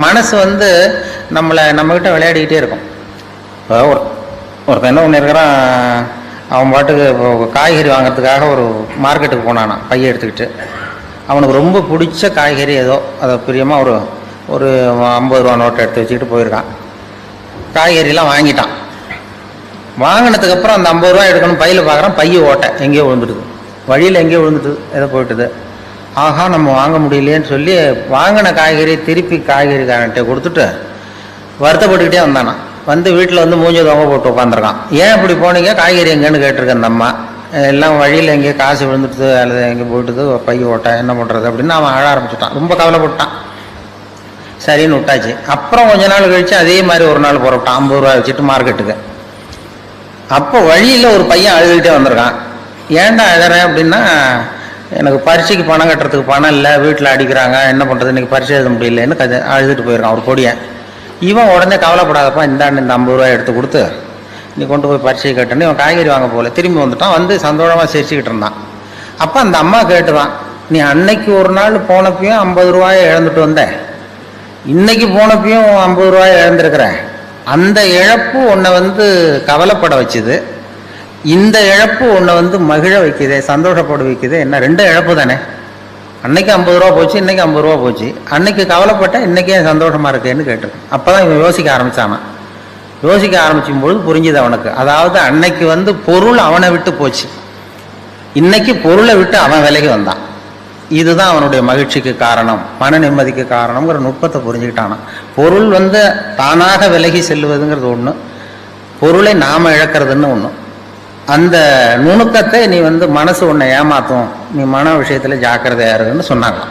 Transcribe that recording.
மனசு வந்து நம்மக்கிட்ட விளையாடிக்கிட்டே இருக்கும். ஒருத்தன் என்ன பண்ணியிருக்கிறான், அவன் பாட்டுக்கு காய்கறி வாங்கிறதுக்காக ஒரு மார்க்கெட்டுக்கு போனானா பையை எடுத்துக்கிட்டு. அவனுக்கு ரொம்ப பிடிச்ச காய்கறி ஏதோ அதை பிரியமாக ஒரு 50 ரூபா நோட்டை எடுத்து வச்சுக்கிட்டு போயிருக்கான். காய்கறிலாம் வாங்கிட்டான். வாங்கினதுக்கப்புறம் அந்த 50 ரூபா எடுக்கணும், பையில் பார்க்குறான், பைய ஓட்டை எங்கேயோ விழுந்துடுது, வழியில் எங்கேயோ விழுந்துட்டு ஏதோ போயிட்டுது. ஆஹா, நம்ம வாங்க முடியலையேன்னு சொல்லி வாங்கின காய்கறி திருப்பி காய்கறிக்காரன்ட்டே கொடுத்துட்டு வருத்தப்பட்டுக்கிட்டே வந்தானா. வந்து வீட்டில் வந்து மூஞ்சி தொங்க போட்டு உட்காந்துருக்கான். ஏன் இப்படி போனீங்க, காய்கறி எங்கேன்னு கேட்டிருக்கேன். அந்த அம்மா எல்லாம் வழியில் எங்கேயோ காசு விழுந்துட்டு அல்லது எங்கே போயிட்டுது, பை ஓட்டை, என்ன பண்ணுறது அப்படின்னு அவன் அழ ஆரம்பிச்சுட்டான். ரொம்ப கவலைப்பட்டான். சரின்னு விட்டாச்சு. அப்புறம் கொஞ்ச நாள் கழிச்சு அதே மாதிரி ஒரு நாள் புறப்பட்டான் 50 ரூபா வச்சுட்டு மார்க்கெட்டுக்கு. அப்போ வழியில் ஒரு பையன் அழுதுகிட்டே வந்திருக்கான். ஏன்டா அழுறேன் அப்படின்னா, எனக்கு பரீட்சைக்கு பணம் கட்டுறதுக்கு பணம் இல்லை, வீட்டில் அடிக்கிறாங்க, என்ன பண்ணுறது, இன்றைக்கி பரீட்சை எழுத முடியலன்னு அழுதுட்டு போயிருக்கான் ஒரு பொடியை. இவன் உடனே கவலைப்படாதப்பா, இந்தாண்டு இந்த 50 ரூபாய் எடுத்து கொடுத்து நீ கொண்டு போய் பரீட்சை கட்டுன்னு இவன் காய்கறி வாங்க போகல, திரும்பி வந்துட்டான். வந்து சந்தோஷமாக சிரிச்சுக்கிட்டு இருந்தான். அப்போ அந்த அம்மா கேட்டுவான், நீ அன்னைக்கு ஒரு நாள் போனப்பையும் 50 ரூபாயை இழந்துட்டு வந்த, இன்னைக்கு போனப்பையும் 50 ரூபாயை இழந்திருக்கிற, அந்த இழப்பு உன்னை வந்து கவலைப்பட வச்சுது, இந்த இழப்பு உன்னை வந்து மகிழ வைக்குது, சந்தோஷப்பட வைக்குது. என்ன, 2 இழப்பு தானே. அன்னைக்கு 50 ரூபா போச்சு, இன்னைக்கு 50 ரூபா போச்சு. அன்னைக்கு கவலைப்பட்ட, இன்னைக்கே சந்தோஷமா இருக்கேன்னு கேட்டிருக்கேன். அப்போதான் இவன் யோசிக்க ஆரம்பிச்சானா. யோசிக்க ஆரம்பிக்கும் பொழுது புரிஞ்சுது அவனுக்கு. அதாவது அன்னைக்கு வந்து பொருள் அவனை விட்டு போச்சு, இன்னைக்கு பொருளை விட்டு அவன் விலகி வந்தான். இதுதான் அவனுடைய மகிழ்ச்சிக்கு காரணம், மன நிம்மதிக்கு காரணம்ங்கிற நுட்பத்தை புரிஞ்சுக்கிட்டானா. பொருள் வந்து தானாக விலகி செல்லுவதுங்கிறது ஒன்று, பொருளை நாம இழக்கிறதுன்னு ஒன்று. அந்த நுணுக்கத்தை நீ வந்து மனசு உன்னை ஏமாத்தும், நீ மன விஷயத்துல ஜாக்கிரதையா இருக்குன்னு சொன்னாங்க.